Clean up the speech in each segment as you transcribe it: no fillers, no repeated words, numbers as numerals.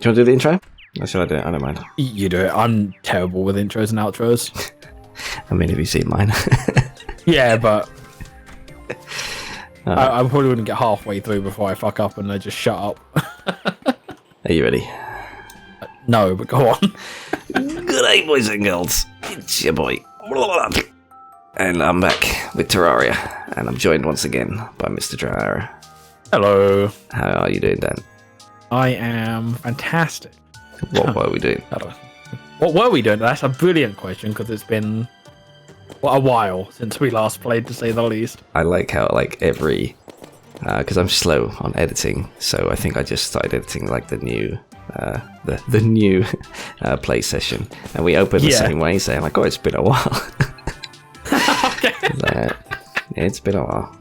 Do you want to do the intro? Or should I do it? I don't mind. You do it. I'm terrible with intros and outros. I mean, have you seen mine? Yeah, but I probably wouldn't get halfway through before I fuck up and they just shut up. Are you ready? No, but go on. Good day, boys and girls. It's your boy. And I'm back with Terraria. And I'm joined once again by Mr. Drow. Hello. How are you doing, Dan? I am fantastic. What were we doing? What were we doing? That's a brilliant question because it's been a while since we last played, to say the least. I like how, every... because I'm slow on editing, so I think I just started editing, the new... the new play session, and we open the same way, saying oh, it's been a while. Okay. It's been a while.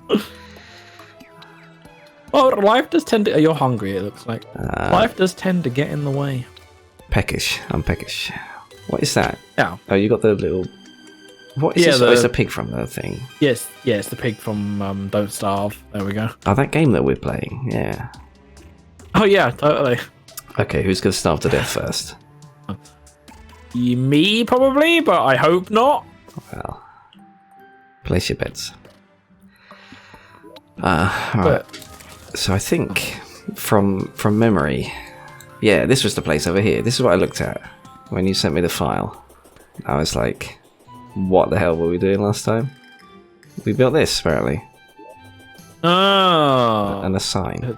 Oh, life does tend to... You're hungry, it looks like. Life does tend to get in the way. Peckish. I'm peckish. What is that? Yeah. Oh, you got the little... What is this? Oh, it's a pig from the thing. Yes, it's the pig from Don't Starve. There we go. Oh, that game that we're playing, yeah. Oh, yeah, totally. Okay, who's going to starve to death first? Me, probably, but I hope not. Well, place your bets. Right. So I think from memory, yeah, this was the place over here. This is what I looked at when you sent me the file. I was like, what the hell were we doing last time? We built this, apparently. Oh. And a sign.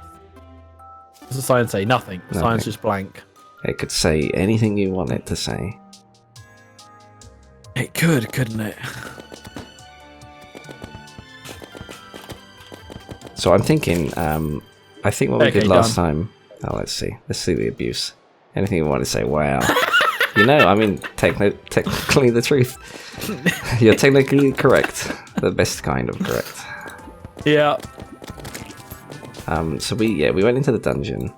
Does the sign say nothing? The sign's just blank. It could say anything you want it to say. It could, couldn't it? So I'm thinking, I think what we did last time... Oh, let's see. Let's see the abuse. Anything you want to say, wow. I mean, technically the truth. You're technically correct. The best kind of correct. Yeah. So we went into the dungeon.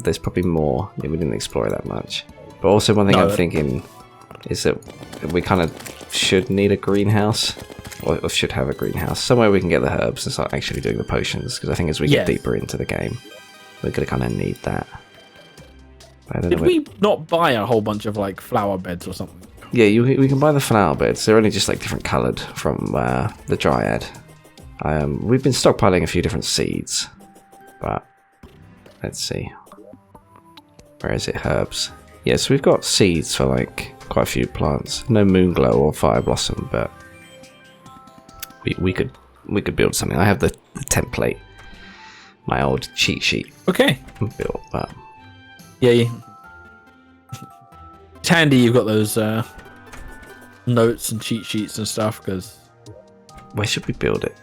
There's probably more. We didn't explore that much. But also one thing I'm thinking is that we kind of should need a greenhouse. Or should have a greenhouse. Somewhere we can get the herbs and start actually doing the potions. Because I think as we get deeper into the game, we're going to kind of need that. Did we not buy a whole bunch of flower beds or something? Yeah, we can buy the flower beds. They're only just different coloured from the Dryad. We've been stockpiling a few different seeds. But let's see. Where is it? Herbs. Yeah, so we've got seeds for quite a few plants. No Moonglow or Fire Blossom, but we could build something. I have the template, my old cheat sheet. Okay. Built, but yeah. It's handy you've got those notes and cheat sheets and stuff. Because where should we build it?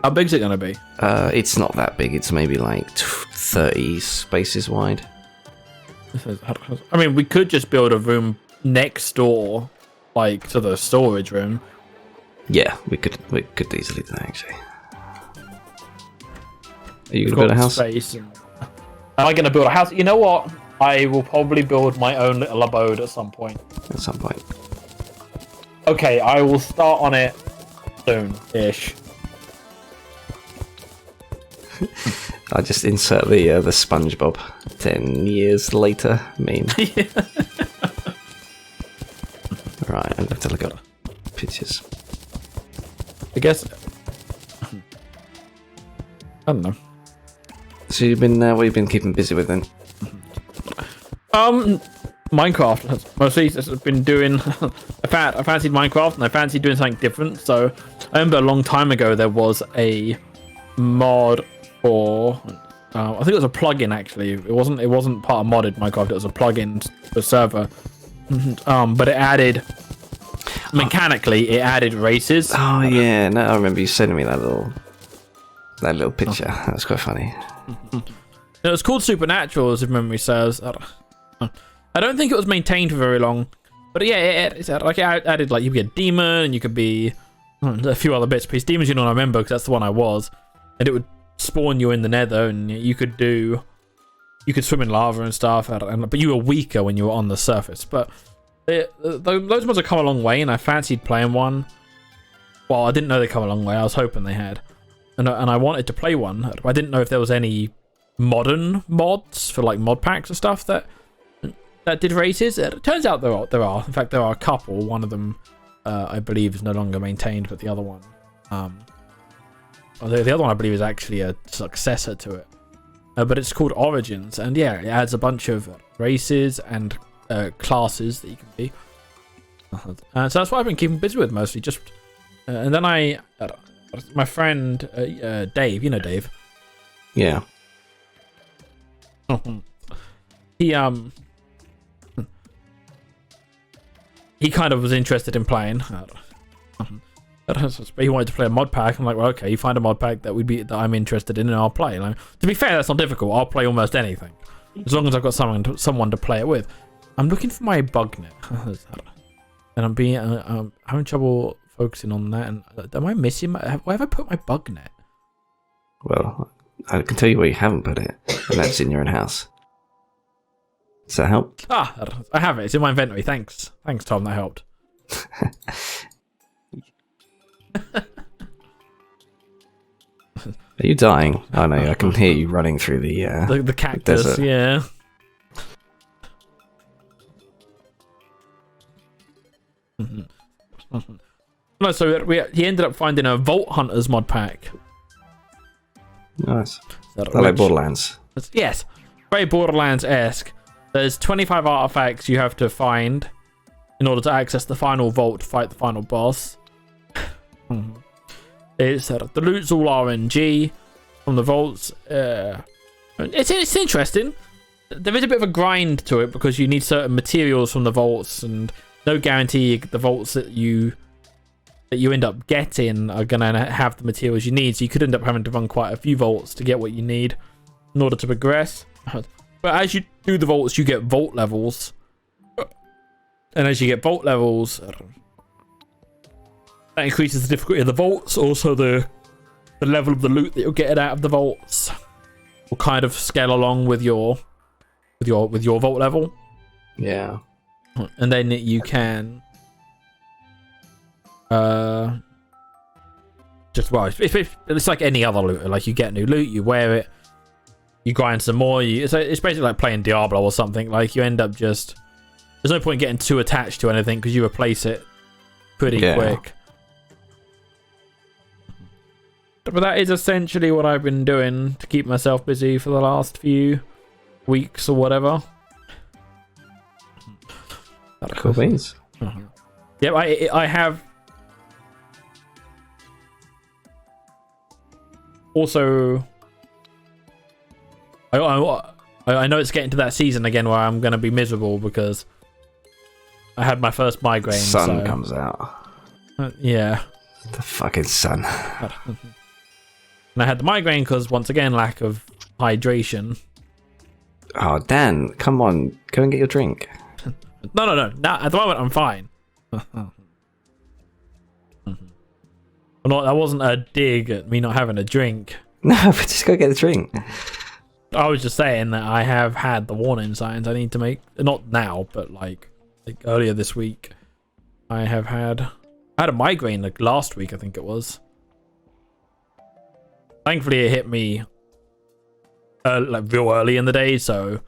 How big's it gonna be? It's not that big. It's maybe 30 spaces wide. I mean, we could just build a room next door, to the storage room. Yeah, we could easily do that, actually. Are you going to build a house? Am I going to build a house? You know what? I will probably build my own little abode at some point. At some point. Okay, I will start on it soon-ish. I just insert the SpongeBob 10 years later meme. Yeah. Right, I'm going to have to look up pictures. I guess... I don't know. So you've been, what have you been keeping busy with then? Minecraft. Mostly, I've been doing... I fancied Minecraft and I fancied doing something different. So I remember a long time ago there was a mod for... I think it was a plugin actually. It wasn't part of modded Minecraft. It was a plugin for server. But it added... Mechanically, it added races. Oh yeah, no, I remember you sending me that little picture. That was quite funny. It was called Supernatural, if memory serves. I don't think it was maintained for very long, but yeah, it added you could be a demon and you could be a few other bits. Because demons, I remember because that's the one I was, and it would spawn you in the Nether, and you could swim in lava and stuff. But you were weaker when you were on the surface, but. Those mods have come a long way, and I fancied playing one. Well, I didn't know they'd come a long way. I was hoping they had, and I wanted to play one. I didn't know if there was any modern mods for like mod packs and stuff that did races. It turns out there are. In fact, there are a couple. One of them, I believe, is no longer maintained, but the other one, the other one I believe is actually a successor to it. But it's called Origins, and yeah, it adds a bunch of races and classes that you can be. So that's what I've been keeping busy with mostly. Just and then my friend Dave, you know Dave. Yeah. He kind of was interested in playing. But he wanted to play a mod pack. I'm like, well, okay, you find a mod pack that I'm interested in, and I'll play. Like, to be fair, that's not difficult. I'll play almost anything as long as I've got someone to play it with. I'm looking for my bug net, and I'm having trouble focusing on that. And am I missing? Where have I put my bug net? Well, I can tell you where you haven't put it, and that's in your own house. Does that help? I have it. It's in my inventory. Thanks, Tom. That helped. Are you dying? Oh no, I can hear you running through the cactus. desert. Yeah. No, so he ended up finding a Vault Hunters mod pack. Nice. I like Borderlands. Yes, very Borderlands-esque. There's 25 artifacts you have to find in order to access the final vault to fight the final boss. It's the loot's all RNG from the vaults. It's interesting. There is a bit of a grind to it because you need certain materials from the vaults, and no guarantee the vaults that you end up getting are gonna have the materials you need. So you could end up having to run quite a few vaults to get what you need in order to progress. But as you do the vaults, you get vault levels, and as you get vault levels, that increases the difficulty of the vaults. Also, the level of the loot that you're getting out of the vaults will kind of scale along with your vault level. Yeah. And then you can it's like any other looter. Like, you get new loot, you wear it, you grind some more. It's basically like playing Diablo or something. Like, you end up just, there's no point getting too attached to anything because you replace it pretty quick. But that is essentially what I've been doing to keep myself busy for the last few weeks or whatever. Cool beans. Yep, I have also. I know it's getting to that season again where I'm going to be miserable because I had my first migraine. Sun comes out. Yeah. The fucking sun. And I had the migraine because, once again, lack of hydration. Oh, Dan, come on. Go and get your drink. No. Now, at the moment, I'm fine. That wasn't a dig at me not having a drink. No, but just go get the drink. I was just saying that I have had the warning signs I need to make. Not now, but like earlier this week. I had a migraine like last week, I think it was. Thankfully, it hit me like real early in the day, so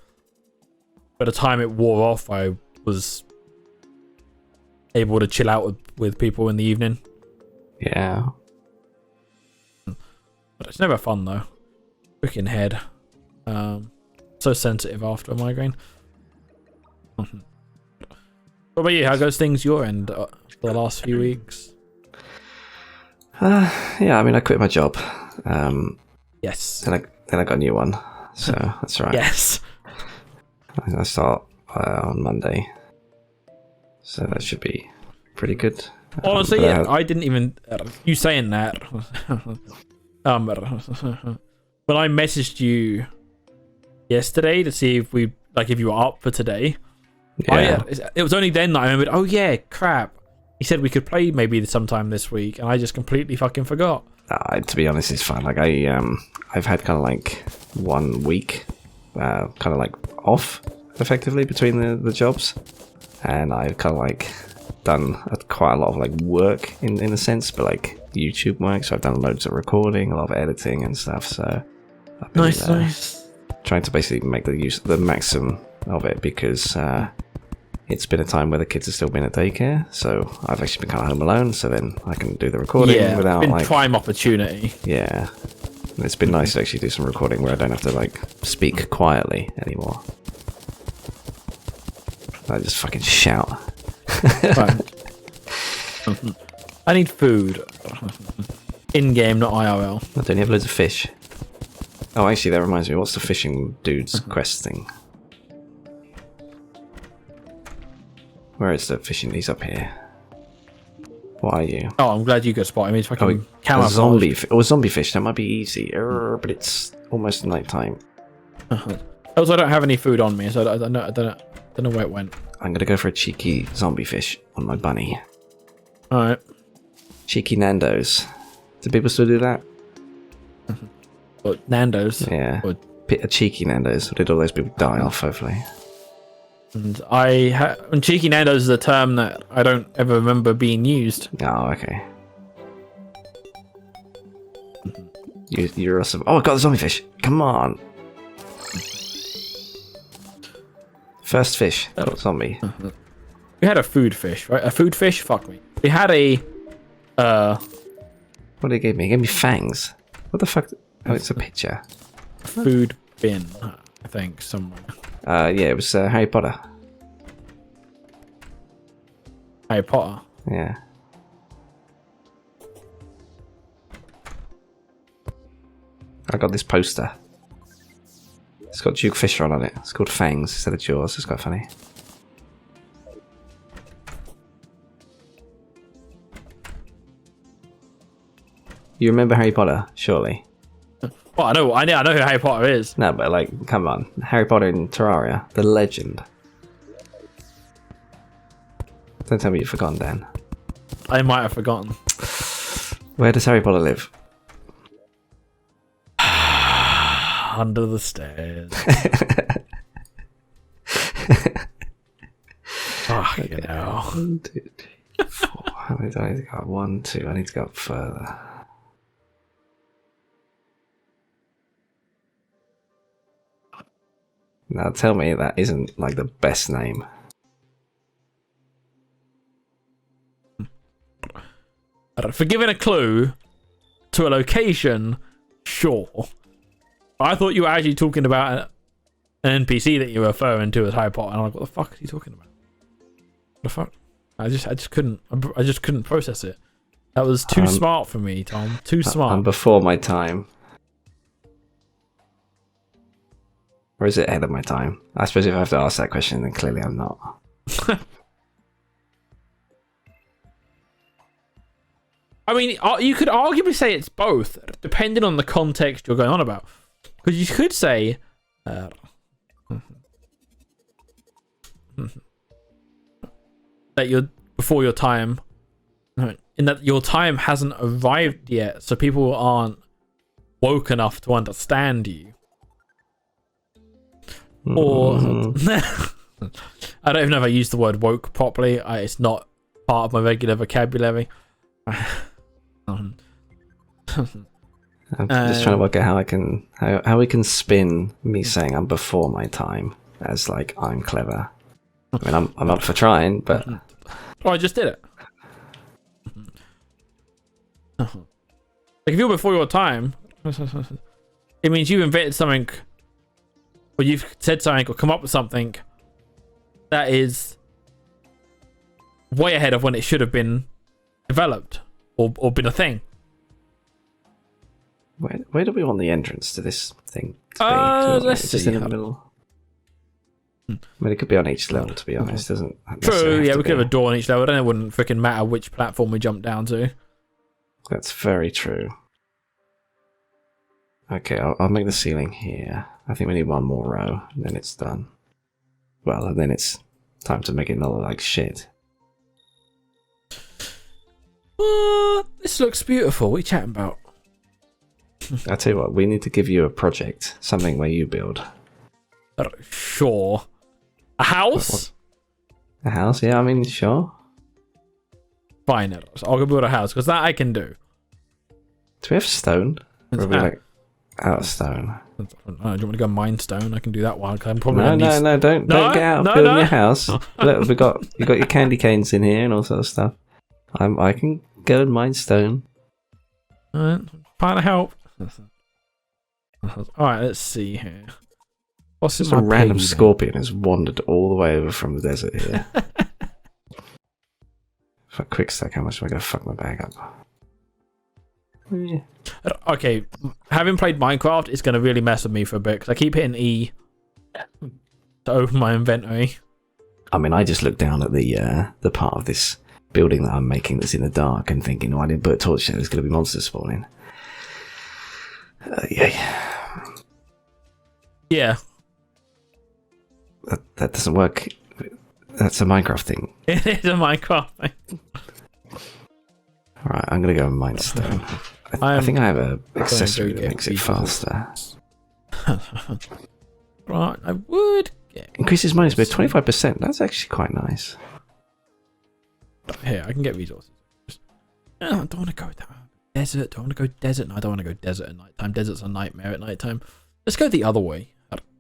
by the time it wore off, I was able to chill out with people in the evening. Yeah. But it's never fun, though. Freaking head. So sensitive after a migraine. What about you? How goes things your end for the last few weeks? Yeah, I mean, I quit my job. Yes. Then I got a new one, so that's right. Yes. I start on Monday, so that should be pretty good. Honestly, yeah, I didn't even. You saying that? When I messaged you yesterday to see if you were up for today. Yeah. It was only then that I remembered. Oh yeah, crap. He said we could play maybe sometime this week, and I just completely fucking forgot. To be honest, it's fine. Like I've had kind of like 1 week, kind of like off effectively between the jobs, and I've kind of like done quite a lot of like work in a sense, but like YouTube work. So I've done loads of recording, a lot of editing and stuff. So nice. trying to basically make the maximum of it because it's been a time where the kids have still been at daycare, so I've actually been kind of home alone. So then I can do the recording without been prime opportunity. Yeah, and it's been nice to actually do some recording where I don't have to like speak quietly anymore. I just fucking shout. I need food. In-game, not IRL. I don't have loads of fish. Oh, actually, that reminds me. What's the fishing dude's quest thing? Where is the fishing? He's up here. What are you? Oh, I'm glad you could spot him. He's fucking a zombie. Zombie fish. That might be easy, but it's almost night time. Also, I don't have any food on me, so I don't know where it went. I'm gonna go for a cheeky zombie fish on my bunny. All right. Cheeky Nando's. Do people still do that? But Nando's. Yeah. A cheeky Nando's. Did all those people die off? Hopefully. And cheeky Nando's is a term that I don't ever remember being used. Oh, okay. You're awesome. Oh, I got the zombie fish. Come on. First fish. Zombie. We had a food fish, right? A food fish? Fuck me. We had a... What did he give me? He gave me fangs. What the fuck? Oh, it's a picture. Food bin, I think, somewhere. Yeah, it was Harry Potter. Harry Potter? Yeah. I got this poster. It's got Duke Fisher on it. It's called Fangs instead of Jaws. It's quite funny. You remember Harry Potter, surely? Well, I know who Harry Potter is. No, but like, come on. Harry Potter in Terraria, the legend. Don't tell me you've forgotten, Dan. I might have forgotten. Where does Harry Potter live? Under the stairs. You know. 1, 2, 3, 4. How many do I need to go up? 1, 2. I need to go up further. Now tell me that isn't like the best name. For giving a clue to a location, sure. I thought you were actually talking about an NPC that you were referring to as Harry Potter, and I'm like, what the fuck is he talking about? What the fuck? I just couldn't process it. That was too smart for me, Tom. Too smart. I'm before my time. Or is it ahead of my time? I suppose if I have to ask that question, then clearly I'm not. I mean, you could arguably say it's both, depending on the context you're going on about. Because you could say... that you're before your time, in that your time hasn't arrived yet, so people aren't woke enough to understand you. Or I don't even know if I use the word woke properly. It's not part of my regular vocabulary. I'm just trying to work out how we can spin me saying I'm before my time as like I'm clever. I mean, I'm up for trying, but I just did it. Like if you're before your time, it means you've invented something, or you've said something, or come up with something that is way ahead of when it should have been developed or been a thing. Where do we want the entrance to this thing to be? Let's see. Just in the middle. I mean, it could be on each level, to be honest. Doesn't True, yeah, we could have a door on each level. Then it wouldn't freaking matter which platform we jump down to. That's very true. Okay, I'll make the ceiling here. I think we need one more row, and then it's done. Well, and then it's time to make it not look like shit. This looks beautiful. What are you chatting about? I tell you what, we need to give you a project, something where you build. Sure. A house? A house? Yeah, I mean, sure. Fine, I'll go build a house, because that I can do. Do we have stone? Or are we like Out of stone. Do you want me to go mine stone? I can do that one. I'm probably No, don't get out of building your house. Look, you got your candy canes in here and all sorts of stuff. I can go and mine stone. Alright, trying to help. Alright, let's see here. What's Just a random scorpion has wandered all the way over from the desert here. For a quick sec, how much am I going to fuck my bag up? Yeah. Okay, having played Minecraft, it's going to really mess with me for a bit because I keep hitting E to open my inventory. I mean, I just looked down at the part of this building that I'm making that's in the dark and thinking, oh, I didn't put a torch there, there's going to be monsters spawning. Yeah. That doesn't work. That's a Minecraft thing. It is a Minecraft thing. Alright, I'm going to go and mine stone. I think I have an accessory that makes it faster. Right, I would get... Increases minus by 25%. That's actually quite nice. Here, I can get resources. I don't want to go that desert. Do I want to go desert? No, I don't want to go desert at night time. Desert's a nightmare at night time. Let's go the other way.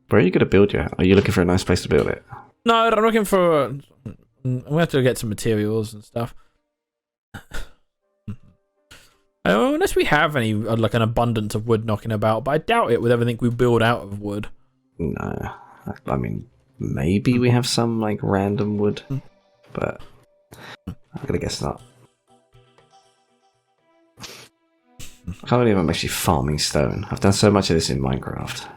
Where are you going to build your house? Are you looking for a nice place to build it? No, I'm looking for... I'm going to have to get some materials and stuff. Unless we have any, like, an abundance of wood knocking about, but I doubt it with everything we build out of wood. No. I mean, maybe we have some, like, random wood, but I'm going to guess not. I can't believe I'm actually farming stone. I've done so much of this in Minecraft.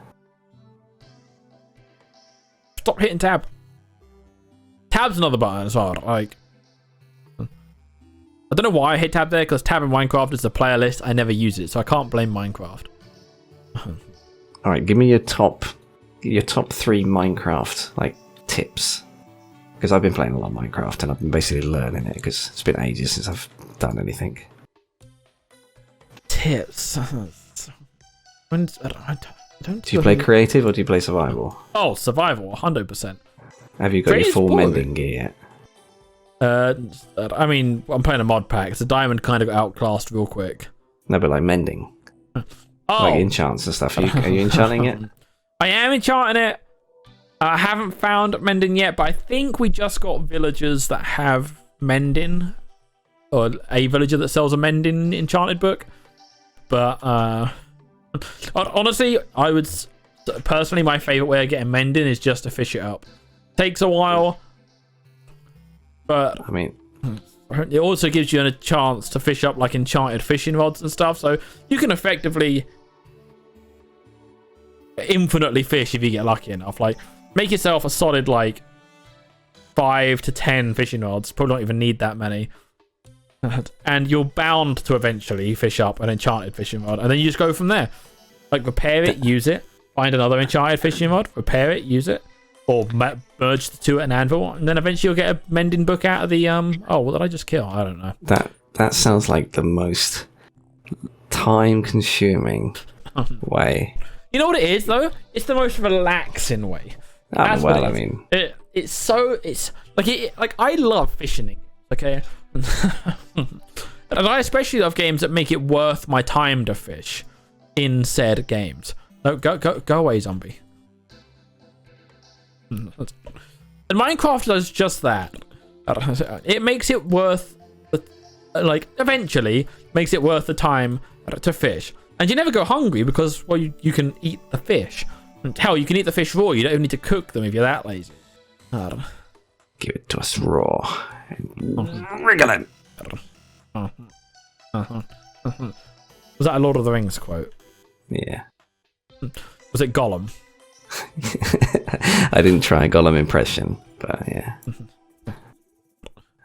Stop hitting tab. Tab's another button as well, like... I don't know why I hit tab there, because tab in Minecraft is the player list. I never use it, so I can't blame Minecraft. Alright, give me your top 3 Minecraft, like, tips. Because I've been playing a lot of Minecraft, and I've been basically learning it, because it's been ages since I've done anything. Tips? Do you play creative, or do you play survival? Oh, survival, 100%. Have you got your full mending gear yet? I mean, I'm playing a mod pack, so diamond kind of got outclassed real quick. No, but like mending. Oh. Like enchants and stuff. Are you enchanting it? I am enchanting it. I haven't found mending yet, but I think we just got villagers that have mending. Or a villager that sells a mending enchanted book. But, honestly, I would... Personally, my favourite way of getting mending is just to fish it up. Takes a while. But I mean, it also gives you a chance to fish up like enchanted fishing rods and stuff, so you can effectively infinitely fish if you get lucky enough. Like, make yourself a solid like 5 to 10 fishing rods. Probably don't even need that many, and you're bound to eventually fish up an enchanted fishing rod, and then you just go from there. Like, repair it, use it, find another enchanted fishing rod, repair it, use it. Or merge the two at an anvil, and then eventually you'll get a mending book out of the oh, what did I just kill? I don't know. That sounds like the most time-consuming way. You know what it is though? It's the most relaxing way. Oh, well, I mean, it's like I love fishing. Okay, and I especially love games that make it worth my time to fish in said games. No, go away, zombie. And Minecraft does just that. It makes it worth, like, eventually makes it worth the time to fish. And you never go hungry because, well, you can eat the fish. And hell, you can eat the fish raw. You don't even need to cook them if you're that lazy. Give it to us raw. Wriggle it. Was that a Lord of the Rings quote? Yeah. Was it Gollum? I didn't try a Gollum impression, but yeah.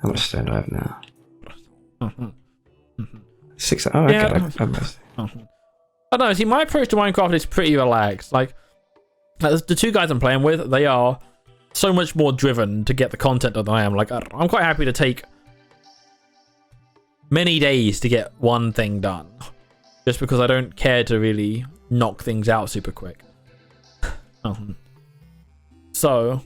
How much stone do I have now? 6. Oh, okay. Yeah. I don't know. See, my approach to Minecraft is pretty relaxed. Like, the two guys I'm playing with, they are so much more driven to get the content than I am. Like, I'm quite happy to take many days to get one thing done, just because I don't care to really knock things out super quick. So,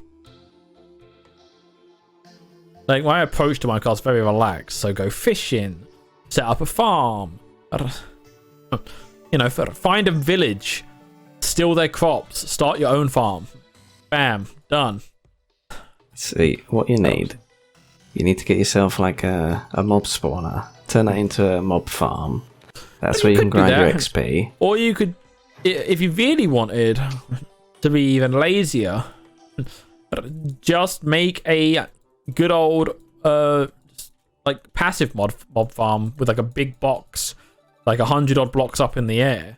like, my approach to Minecraft is very relaxed. So go fishing, set up a farm. you know, find a village, steal their crops, start your own farm. Bam, done. See, what you need to get yourself like a mob spawner, turn that into a mob farm. That's where you can grind your XP. Or you could, if you really wanted to be even lazier, just make a good old like passive mob farm with like a big box, like 100 odd blocks up in the air.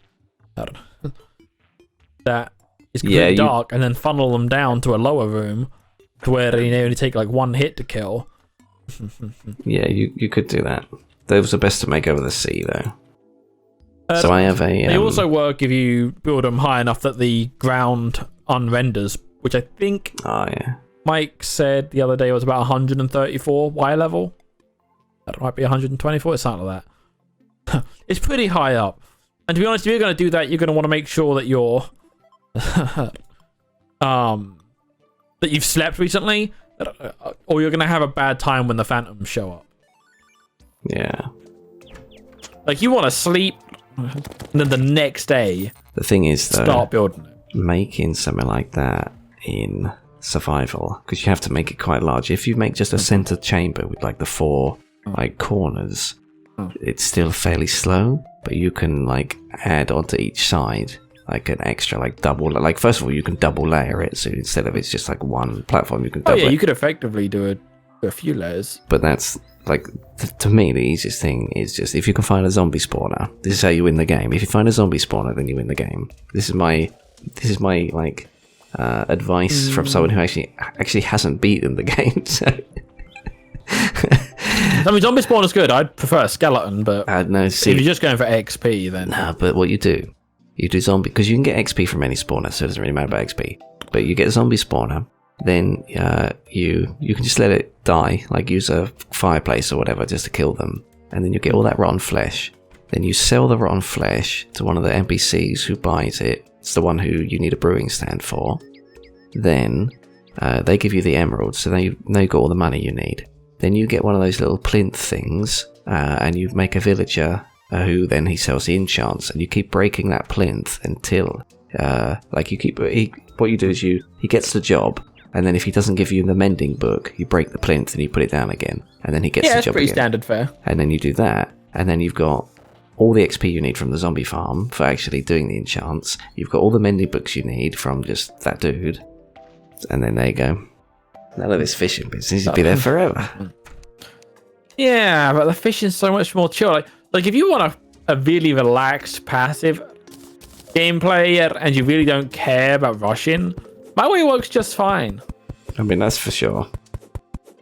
That is completely dark, and then funnel them down to a lower room to where they only take like one hit to kill. Yeah, you could do that. Those are best to make over the sea, though. So I have a. They also work if you build them high enough that the ground unrenders, which I think. Oh yeah. Mike said the other day was about 134 Y level. That might be 124. It's something like that. It's pretty high up. And to be honest, if you're going to do that, you're going to want to make sure that you're that you've slept recently, or you're going to have a bad time when the phantoms show up. Yeah. Like, you want to sleep, and then the next day, the thing is, though, start building it. Making something like that in survival, because you have to make it quite large. If you make just a center chamber with like the 4 like corners, it's still fairly slow, but you can like add onto each side like an extra like double, like first of all you can double layer it, so instead of it's just like one platform you can double you could effectively do a few layers. But that's like to me the easiest thing is just if you can find a zombie spawner. This is how you win the game. If you find a zombie spawner, then you win the game. This is my like advice from someone who actually hasn't beaten the game. So. I mean, zombie spawn is good. I'd prefer a skeleton, but no, see, if you're just going for XP, then nah. But what you do zombie, because you can get XP from any spawner, so it doesn't really matter about XP. But you get a zombie spawner, then you can just let it die, like use a fireplace or whatever just to kill them, and then you get all that rotten flesh. Then you sell the rotten flesh to one of the NPCs who buys it. It's the one who you need a brewing stand for. Then they give you the emeralds, so they got all the money you need. Then you get one of those little plinth things, and you make a villager who then he sells the enchants, and you keep breaking that plinth until, what you do is he gets the job, and then if he doesn't give you the mending book, you break the plinth and you put it down again, and then he gets the job again. Yeah, it's pretty standard fare. And then you do that, and then you've got all the XP you need from the zombie farm for actually doing the enchants. You've got all the mending books you need from just that dude, and then there you go. None of this fishing business, you'd be there forever. Yeah, but the fishing's so much more chill. Like if you want a really relaxed, passive gameplay and you really don't care about rushing, my way works just fine. I mean, that's for sure.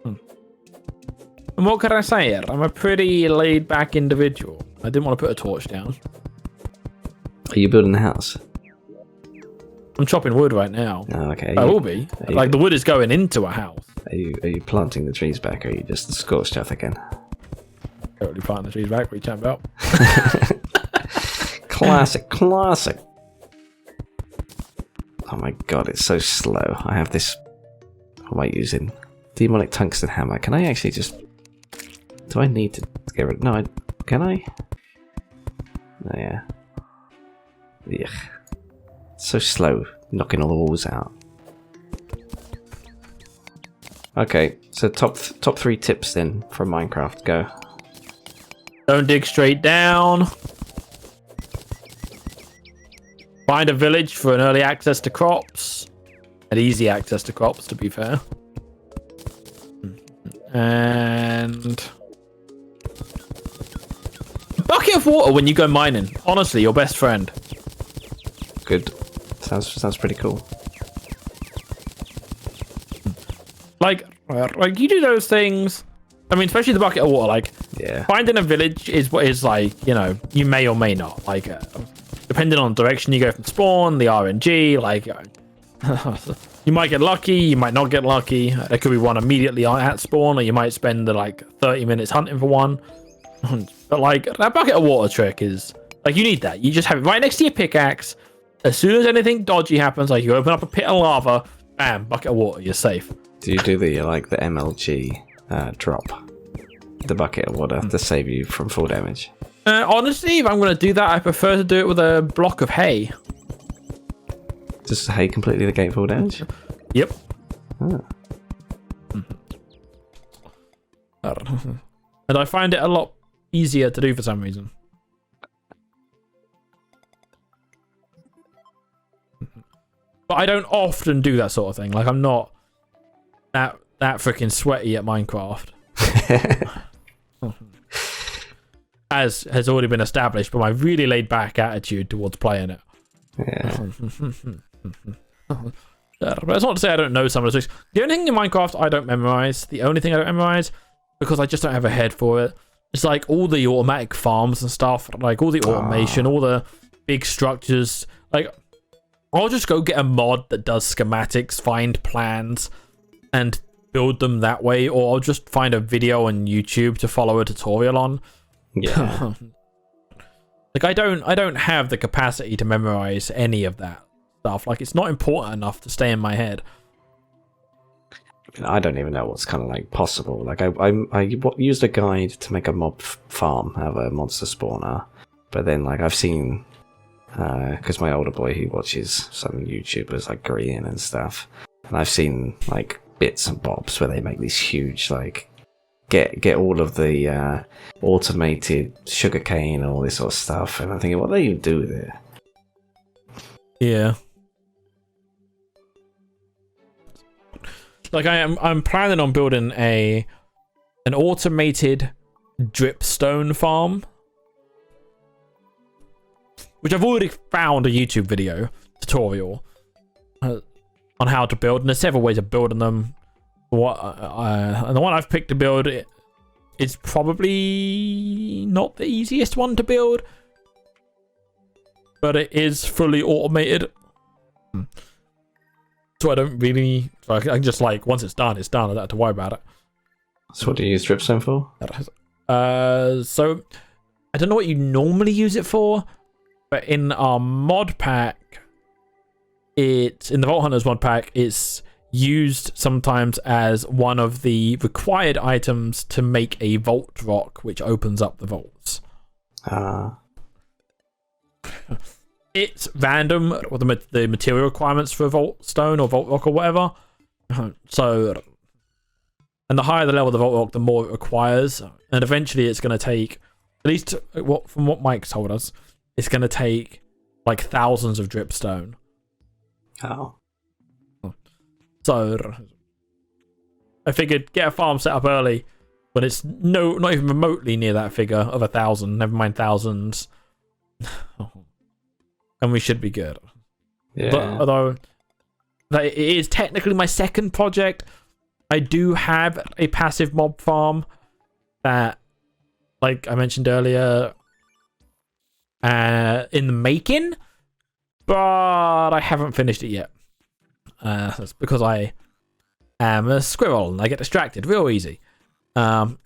And what can I say? I'm a pretty laid-back individual. I didn't want to put a torch down. Are you building the house? I'm chopping wood right now. Oh, okay. I will be. Like, the wood is going into a house. Are you planting the trees back, or are you just scorched earth again? Totally planting the trees back. What are you chatting about? Classic. Oh my god, it's so slow. I have this... What am I using? Demonic tungsten hammer. Can I actually just... Do I need to get rid of... No, can I? Oh, yeah. Ugh. So slow, knocking all the walls out. Okay, so top 3 tips then from Minecraft. Go. Don't dig straight down. Find a village for an early access to crops. An easy access to crops, to be fair. And... bucket of water when you go mining. Honestly, your best friend. Good. Sounds pretty cool. Like you do those things. I mean, especially the bucket of water. Like, yeah, finding a village is what is like. You know, you may or may not like. Depending on the direction you go from spawn, the RNG. Like, you might get lucky. You might not get lucky. There could be one immediately at spawn, or you might spend like 30 minutes hunting for one. But like that bucket of water trick is like you need that. You just have it right next to your pickaxe. As soon as anything dodgy happens, like you open up a pit of lava, bam, bucket of water, you're safe. Do you do the MLG drop? The bucket of water to save you from full damage? Honestly, if I'm going to do that, I prefer to do it with a block of hay. Does hay completely negate full damage? Yep. Oh. And I find it a lot easier to do for some reason. But I don't often do that sort of thing. Like, I'm not that freaking sweaty at Minecraft. As has already been established by my really laid back attitude towards playing it. Yeah. But that's not to say I don't know some of the tricks. The only thing in Minecraft I don't memorize, because I just don't have a head for it, it's like all the automatic farms and stuff, like all the automation, all the big structures. Like, I'll just go get a mod that does schematics, find plans, and build them that way, or I'll just find a video on YouTube to follow a tutorial on. Yeah. Like, I don't have the capacity to memorize any of that stuff. Like, it's not important enough to stay in my head. I don't even know what's kind of like possible. Like, I used a guide to make a mob farm, have a monster spawner, but then like I've seen, because my older boy, he watches some YouTubers like Green and stuff, and I've seen like bits and bobs where they make these huge, like, get all of the automated sugarcane and all this sort of stuff, and I'm thinking, what do you do there? Yeah. Like, I'm planning on building an automated dripstone farm, which I've already found a YouTube video tutorial on how to build, and there's several ways of building them. And the one I've picked to build is probably not the easiest one to build, but it is fully automated. So I don't really... I can just, like, once it's done, it's done. I don't have to worry about it. So what do you use dripstone for? So I don't know what you normally use it for, but in our mod pack, in the Vault Hunters mod pack, it's used sometimes as one of the required items to make a vault rock, which opens up the vaults. It's random, or the material requirements for a vault stone or vault rock or whatever. So, and the higher the level of the vault rock, the more it requires. And eventually it's going to take, at least from what Mike told us, it's going to take like thousands of dripstone. Oh. So, I figured get a farm set up early when it's not even remotely near that figure of 1,000, never mind thousands. And we should be good. Yeah. But although it is technically my second project, I do have a passive mob farm that, like I mentioned earlier, in the making, but I haven't finished it yet. That's because I am a squirrel and I get distracted real easy. And